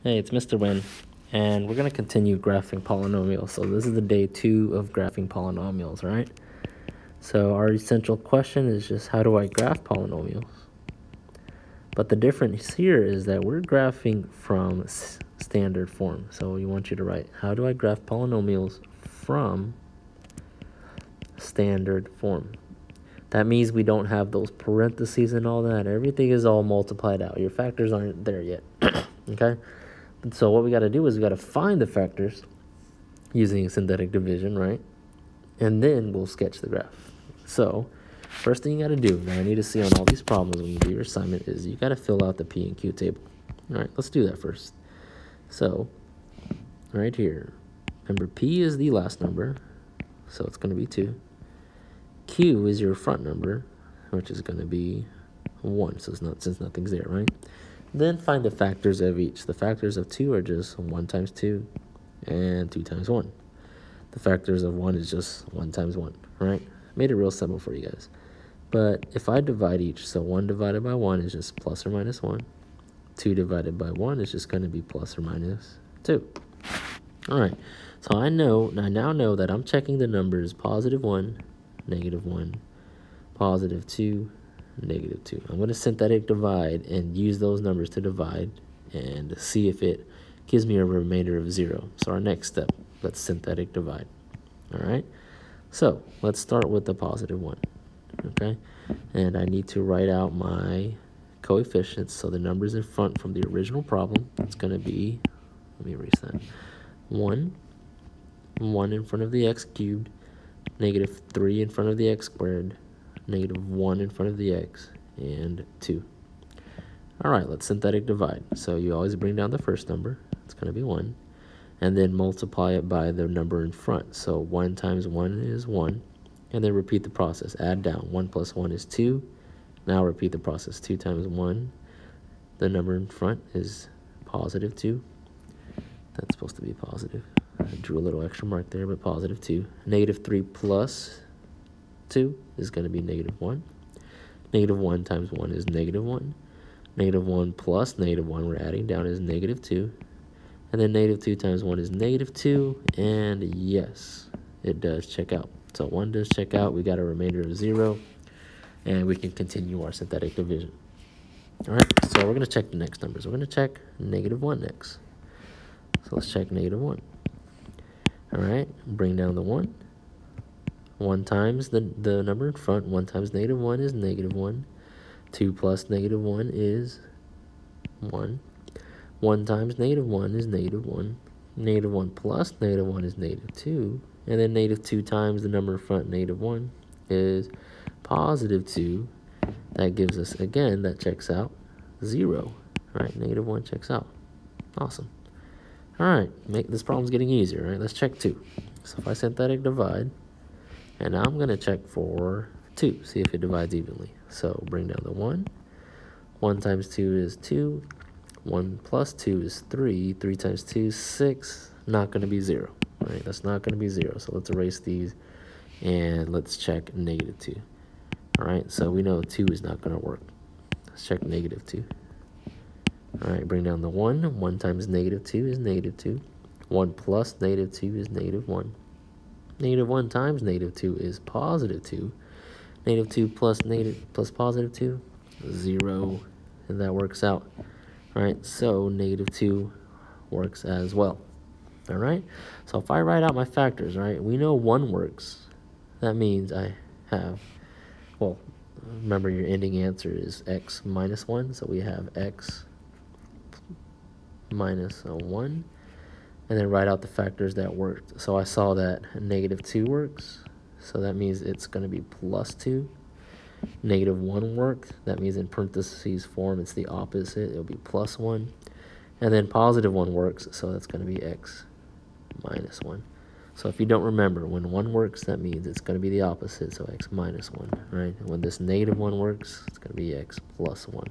Hey, it's Mr. Win, and we're going to continue graphing polynomials. So this is the day 2 of graphing polynomials, right? So our essential question is just how do I graph polynomials? But the difference here is that we're graphing from standard form. So we want you to write, how do I graph polynomials from standard form? That means we don't have those parentheses and all that. Everything is all multiplied out. Your factors aren't there yet, okay? So what we got to do is we got to find the factors using synthetic division, right? And then we'll sketch the graph. So first thing you got to do, now I need to see on all these problems when you do your assignment, is you got to fill out the P and Q table. All right, let's do that first. So right here, remember P is the last number, so it's going to be 2. Q is your front number, which is going to be 1, so it's not, since nothing's there, right? Then find the factors of each. The factors of 2 are just 1 times 2 and 2 times 1. The factors of 1 is just 1 times 1, right? Made it real simple for you guys. But if I divide each, so 1 divided by 1 is just plus or minus 1. 2 divided by 1 is just going to be plus or minus 2. All right, so I now know that I'm checking the numbers positive 1, negative 1, positive 2, negative 2. I'm going to synthetic divide and use those numbers to divide and see if it gives me a remainder of 0. So our next step, let's synthetic divide. All right, so let's start with the positive 1, okay? And I need to write out my coefficients. So the numbers in front from the original problem, it's going to be, let me erase that, 1 in front of the x cubed, negative 3 in front of the x squared, negative 1 in front of the x, and 2. All right, let's synthetic divide. So you always bring down the first number. It's going to be 1. And then multiply it by the number in front. So 1 times 1 is 1. And then repeat the process. Add down. 1 plus 1 is 2. Now repeat the process. 2 times 1. The number in front is positive 2. That's supposed to be positive. I drew a little extra mark there, but positive 2. Negative 3 plus 2 is going to be negative 1. Negative 1 times 1 is negative 1. Negative 1 plus negative 1, we're adding down, is negative 2. And then negative 2 times 1 is negative 2. And yes, it does check out. So 1 does check out. We got a remainder of 0. And we can continue our synthetic division. All right, so we're going to check the next numbers. We're going to check negative 1 next. So let's check negative 1. All right, bring down the 1. 1 times the number in front. 1 times negative 1 is negative 1. 2 plus negative 1 is 1. 1 times negative 1 is negative 1. Negative 1 plus negative 1 is negative 2. And then negative 2 times the number in front, negative 1, is positive 2. That gives us, again, that checks out 0. Right, negative 1 checks out. Awesome. All right, this problem's getting easier, right? Let's check 2. So if I synthetic divide, and now I'm going to check for 2, see if it divides evenly. So bring down the 1. 1 times 2 is 2. 1 plus 2 is 3. 3 times 2 is 6. Not going to be 0, right? That's not going to be 0. So let's erase these, and let's check negative 2. All right, so we know 2 is not going to work. Let's check negative 2. All right, bring down the 1. 1 times negative 2 is negative 2. 1 plus negative 2 is negative 1. Negative 1 times negative 2 is positive 2. Negative 2 plus positive 2, 0. And that works out. All right, so negative 2 works as well. All right, so if I write out my factors, right, we know 1 works. That means I have, well, remember your ending answer is x minus 1. So we have x minus 1. And then write out the factors that worked. So I saw that negative 2 works. So that means it's going to be plus 2. Negative 1 worked. That means in parentheses form, it's the opposite. It'll be plus 1. And then positive 1 works. So that's going to be x minus 1. So if you don't remember, when 1 works, that means it's going to be the opposite. So x minus 1, right? And when this negative 1 works, it's going to be x plus 1.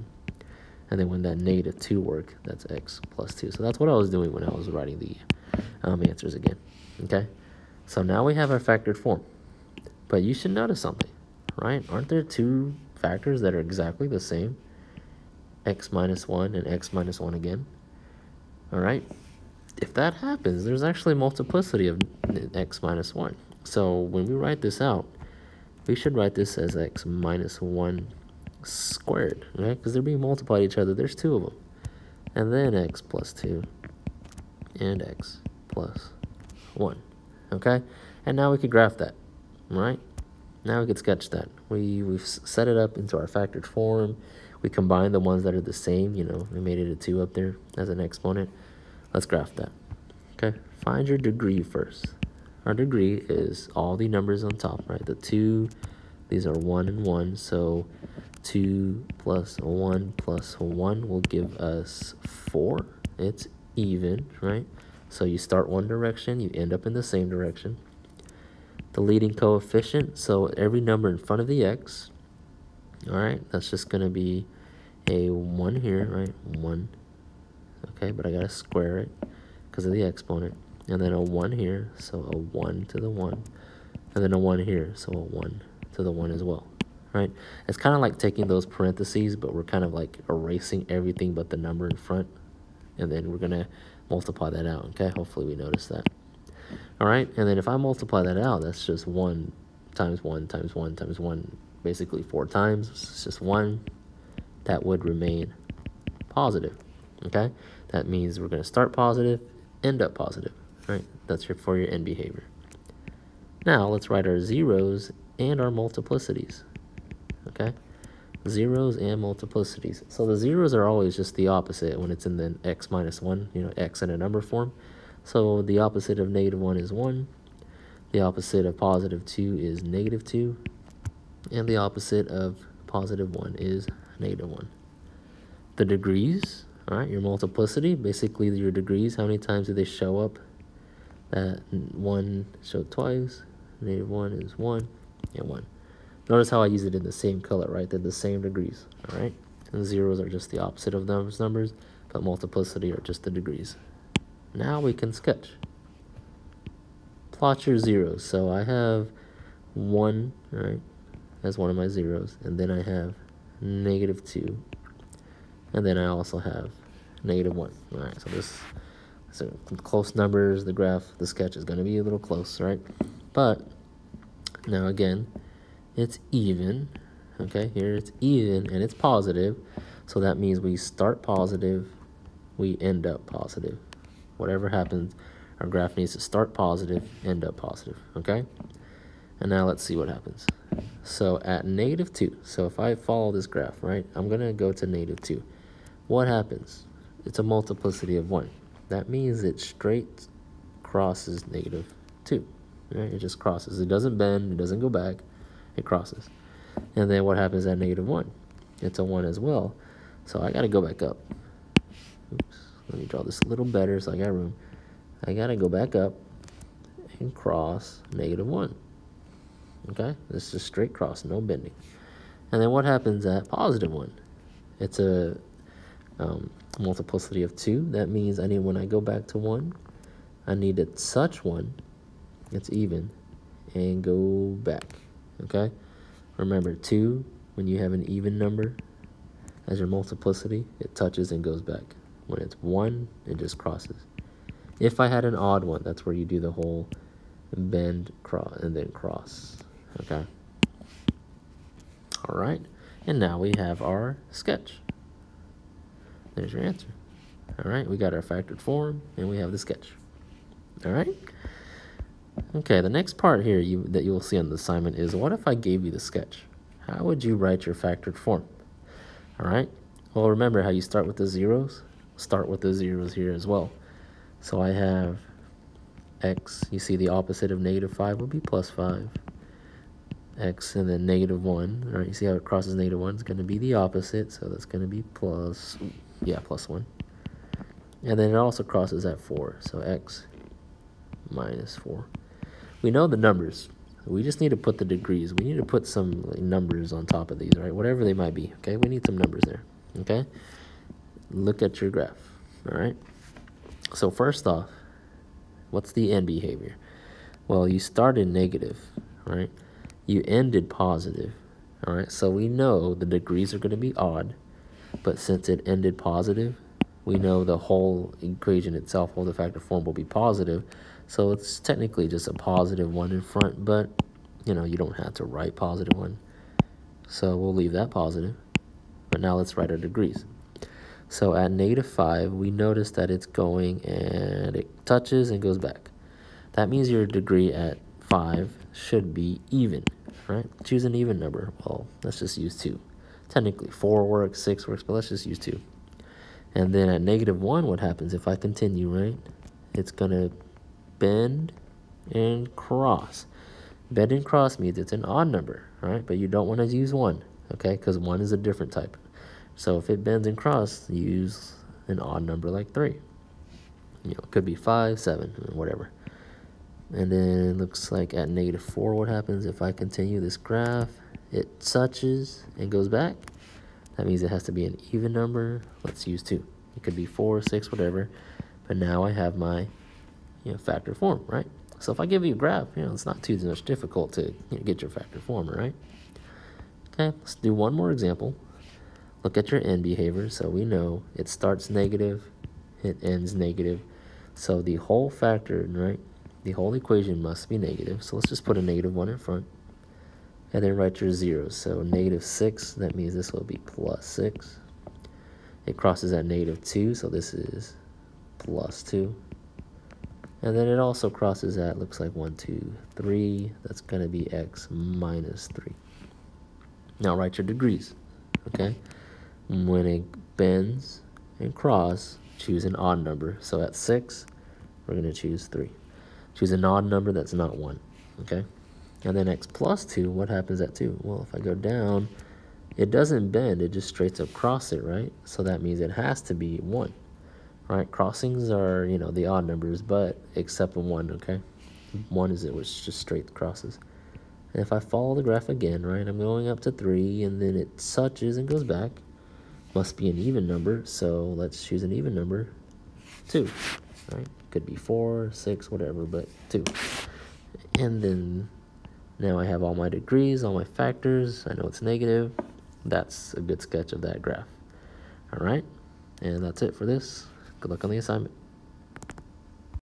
And then when that negative 2 works, that's x plus 2. So that's what I was doing when I was writing the answers again. Okay? So now we have our factored form. But you should notice something, right? Aren't there 2 factors that are exactly the same? X minus 1 and x minus 1 again. All right. If that happens, there's actually a multiplicity of x minus 1. So when we write this out, we should write this as x minus 1 squared, right? Because they're being multiplied each other. There's two of them. And then x plus 2 and x plus 1, okay? And now we could graph that, right? Now we could sketch that. We've set it up into our factored form. We combined the ones that are the same, you know, we made it a 2 up there as an exponent. Let's graph that, okay? Find your degree first. Our degree is all the numbers on top, right? The 2, these are 1 and 1, so 2 plus 1 plus 1 will give us 4. It's even, right? So you start one direction, you end up in the same direction. The leading coefficient, so every number in front of the x, all right, that's just going to be a 1 here, right? 1, okay, but I got to square it because of the exponent. And then a 1 here, so a 1 to the 1. And then a 1 here, so a 1 to the 1 as well, right? It's kind of like taking those parentheses, but we're kind of like erasing everything but the number in front. And then we're going to multiply that out, okay? Hopefully we notice that. All right, and then if I multiply that out, that's just 1 times 1 times 1 times 1, basically 4 times. It's just 1. That would remain positive, okay? That means we're going to start positive, end up positive, right? That's for your end behavior. Now, let's write our zeros and our multiplicities, okay? Zeros and multiplicities. So the zeros are always just the opposite when it's in the x minus 1, you know, x in a number form. So the opposite of negative 1 is 1. The opposite of positive 2 is negative 2. And the opposite of positive 1 is negative 1. The degrees, all right, your multiplicity, basically your degrees, how many times do they show up? That 1 showed twice, negative 1 is 1, and 1. Notice how I use it in the same color, right? They're the same degrees, all right? And zeros are just the opposite of those numbers, but multiplicity are just the degrees. Now we can sketch. Plot your zeros. So I have 1, right, as one of my zeros, and then I have negative 2, and then I also have negative 1. All right, so this so close numbers, the sketch is going to be a little close, right? But now again, it's even, okay? Here it's even and it's positive, so that means we start positive, we end up positive. Whatever happens, our graph needs to start positive, end up positive, okay? And now let's see what happens. So at negative 2, so if I follow this graph, right, I'm going to go to negative 2. What happens? It's a multiplicity of 1. That means it straight crosses negative 2, right? It just crosses. It doesn't bend, it doesn't go back, it crosses. And then what happens at negative 1? It's a 1 as well, so I got to go back up. Oops. Let me draw this a little better so I got room. I got to go back up and cross negative 1. Okay? This is straight cross, no bending. And then what happens at positive 1? It's a multiplicity of 2. That means when I go back to 1, I need to touch 1. It's even. And go back. Okay? Remember, 2, when you have an even number as your multiplicity, it touches and goes back. When it's 1, it just crosses. If I had an odd one, that's where you do the whole bend, cross, and then cross. Okay? All right. And now we have our sketch. There's your answer. All right. We got our factored form, and we have the sketch. All right? Okay, the next part here that you will see on the assignment is, what if I gave you the sketch? How would you write your factored form? All right? Well, remember how you start with the zeros? Start with the zeros here as well. So I have x, you see the opposite of negative 5 would be plus 5. X and then negative 1, all right, you see how it crosses negative 1? It's going to be the opposite, so that's going to be plus 1. And then it also crosses at 4, so x minus 4. We know the numbers. We just need to put the degrees. We need to put some numbers on top of these, right? Whatever they might be, okay? We need some numbers there, okay? Look at your graph, all right? So first off, what's the end behavior? Well, you started negative, right? You ended positive, all right? So we know the degrees are going to be odd, but since it ended positive, we know the whole equation itself, whole the factor form, will be positive. So it's technically just a positive 1 in front, but, you know, you don't have to write positive 1. So we'll leave that positive. But now let's write our degrees. So at -5, we notice that it's going and it touches and goes back. That means your degree at 5 should be even, right? Choose an even number. Well, let's just use 2. Technically, 4 works, 6 works, but let's just use 2. And then at -1, what happens if I continue, right? It's going to bend and cross. Bend and cross means it's an odd number, right? But you don't want to use 1, okay? Because 1 is a different type. So if it bends and crosses, use an odd number like 3. You know, it could be 5, 7, whatever. And then it looks like at -4, what happens if I continue this graph? It touches and goes back. That means it has to be an even number. Let's use 2. It could be 4, 6, whatever. But now I have my, you know, factor form, right? So if I give you a graph, you know, it's not too much difficult to, you know, get your factor form, right? Okay, let's do one more example. Look at your end behavior. So we know it starts negative, it ends negative. So the whole factor, right, the whole equation must be negative. So let's just put a -1 in front. And then write your zeros. So -6, that means this will be +6. It crosses at -2, so this is +2. And then it also crosses at, looks like 1, 2, 3. That's going to be x -3. Now write your degrees, okay? When it bends and cross, choose an odd number. So at 6, we're going to choose 3. Choose an odd number that's not 1, okay? And then x +2, what happens at 2? Well, if I go down, it doesn't bend, it just straight up cross it, right? So that means it has to be 1, right? Crossings are, you know, the odd numbers, but except 1, okay? 1 is it, which just straight crosses. And if I follow the graph again, right, I'm going up to 3, and then it touches and goes back. Must be an even number, so let's choose an even number, 2, right? Could be 4, 6, whatever, but 2. And then now I have all my degrees, all my factors. I know it's negative. That's a good sketch of that graph. All right, and that's it for this. Good luck on the assignment.